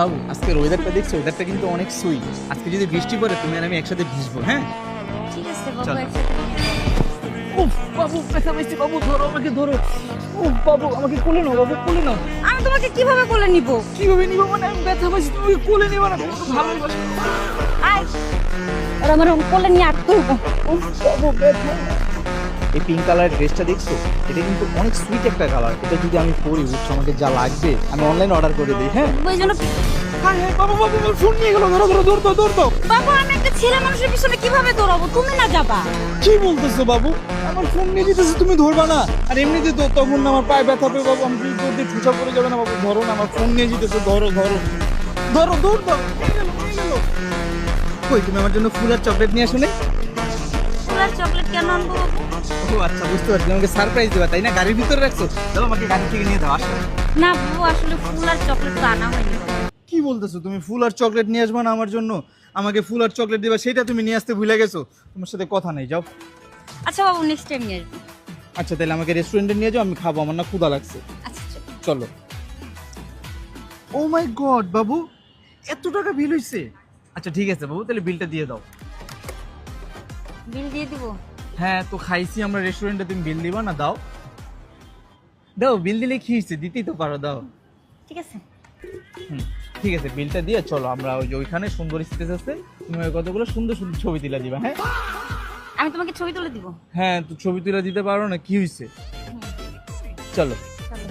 বাবু আজকের ওয়েদারটা দেখছো, ওয়েদারটা কিন্তু অনেক সুইট। আজকে যদি বৃষ্টি পড়ে তুমি আর আমি একসাথে ভিজবো, হ্যাঁ? ঠিক আছে বাবু, চলো। একসাথে উফ বাবু, ব্যথা পাইছে বাবু, ধরো আমাকে ধরো। উফ বাবু, আমাকে কোলে নাও বাবু, কোলে নাও। আমি তোমাকে কিভাবে কোলে নিব? কিভাবে নিবো মানে, আমি ব্যথা পাইছি, তুমি কোলে নিবা না? তোমাকে ভালোবাসি। আয়, আর আমার কোলে নিয়ে আটকে উফ বাবু, ব্যথা। এই পিঙ্ক কালারের ড্রেসটা দেখছো, এটা কিন্তু অনেক সুইট একটা কালার। এটা যদি আমি পরি, বুঝছো, আমাকে যা লাগবে আমি অনলাইনে অর্ডার করে দিই, হ্যাঁ? ওই জন্য। হ্যাঁ হ্যাঁ বাবু, বাবু বাবু, ফোন নিয়ে গেল, ধরো ধরো, দৌড় দাও, দৌড় দাও। বাবু, আমি একটা ছেলে মানুষের পিছনে কিভাবে দৌড়াবো? তুমি না যাবা? কি বলতেছো বাবু? আমার ফোন নিয়ে যেতেছে, তুমি ধরবা না? আর এমনিতে তো তখন না আমার পায়ে ব্যথা পেয়ে বাবু, আমি যদি দৌড় দিয়ে ঠুসা পড়ে যাবে না বাবু? ধরো না, আমার ফোন নিয়ে যেতেছে, ধরো ধরো ধরো, দৌড় দাও। নিয়ে গেল, নিয়ে গেল। কই, তুমি আমার জন্য ফুল আর চকলেট নিয়ে আসো না? ফুলার চকলেট কেন আনবো বাবু? ও আচ্ছা, বুঝতে পারছি, আমাকে সারপ্রাইজ দেবা তাই না? গাড়ির ভিতরে রাখছো, দাও আমাকে গাড়ি থেকে নিয়ে দাও, আসো। না বাবু, আসলে ফুলার চকলেট তো আনা হয়নি। কি বলতেছো তুমি? ফুল আর চকলেট নিয়ে আসবা না আমার জন্য? আমাকে ফুল আর চকলেট দিবা, সেটা তুমি নিয়ে আসতে ভুলে গেছো। তোমার সাথে কথা নেই, যাও। আচ্ছা বাবু, নেক্সট টাইম নিয়ে আসবো। আচ্ছা তাহলে আমাকে রেস্টুরেন্টে নিয়ে যাও, আমি খাবো, আমার না ক্ষুধা লাগছে। আচ্ছা চলো। চলো। ও মাই গড বাবু, এত টাকা বিল হইছে? আচ্ছা ঠিক আছে বাবু, তাহলে বিলটা দিয়ে দাও। বিল দিয়ে দিব? হ্যাঁ, তো খাইছি আমরা রেস্টুরেন্টে, তুমি বিল দিবা না? দাও দাও, বিল দিলে কি হয়েছে, দিতেই তো পারো, দাও। ঠিক আছে। হুম, ঠিক আছে, বিলটা দিয়ে চলো, আমরা ওই যে ওইখানে সুন্দর স্পেস আছে, তুমি ওই কতগুলো সুন্দর সুন্দর ছবি তুলে দিবা, হ্যাঁ? আমি তোমাকে ছবি তুলে দিব। হ্যাঁ, তো ছবি তুলে দিতে পারো না, কি হয়েছে? চলো। চলো।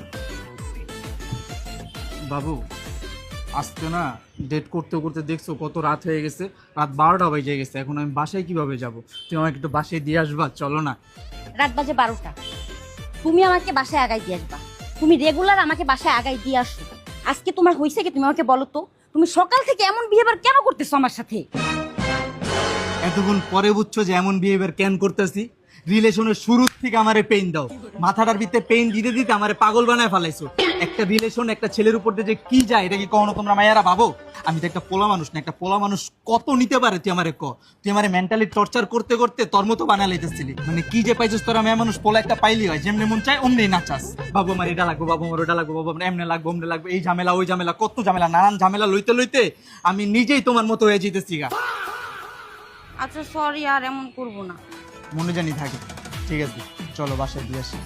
বাবু আজকে না ডেট করতে করতে দেখছো কত রাত হয়ে গেছে, রাত 12টা বেজে গেছে, এখন আমি বাসায় কিভাবে যাব? তুমি আমাকে একটু বাসায় দিয়ে আসবা, চলো না। রাত বাজে 12টা। তুমি আমাকে বাসায় আগাই দিয়ে আসবা। তুমি রেগুলার আমাকে বাসায় আগাই দিয়ে আসো। আজকে তোমার হয়েছে কি, তুমি আমাকে বলো তো? তুমি সকাল থেকে এমন বিহেভিয়ার কেন করতেছো আমার সাথে? এতক্ষণ পরে বুঝছো যে এমন বিহেভিয়ার কেন করতেছি? রিলেশনের শুরুর থেকে আমারে পেইন দাও, মাথাটার ভিতরে পেইন দিতে দিতে আমারে পাগল বানায় ফেলাইছো। একটা রিলেশন একটা ছেলের উপর দিয়ে যে কি যায়, এটা কি কখনো তোমরা মায়েরা ভাবো? আমি তো একটা পোলা মানুষ না, একটা পোলা মানুষ কত নিতে পারে তুই আমারে ক? তুই আমারে মেন্টালি টর্চার করতে করতে তোর মতো বানা লাইতেছিলি, মানে কি যে পাইছিস তোরা? মেয়ে মানুষ পোলা একটা পাইলি হয়, যেমনি মন চায় অমনি নাচাস। বাবু আমার এটা লাগবো, বাবু আমার ওটা লাগবো, বাবু আমার এমনি লাগবো, অমনি লাগবো, এই ঝামেলা ওই ঝামেলা, কত ঝামেলা, নানান ঝামেলা লইতে লইতে আমি নিজেই তোমার মতো হয়ে যেতেছি গা। আচ্ছা সরি, আর এমন করবো না। মনে জানি থাকে। ঠিক আছে, চলো বাসায় দিয়ে আসি।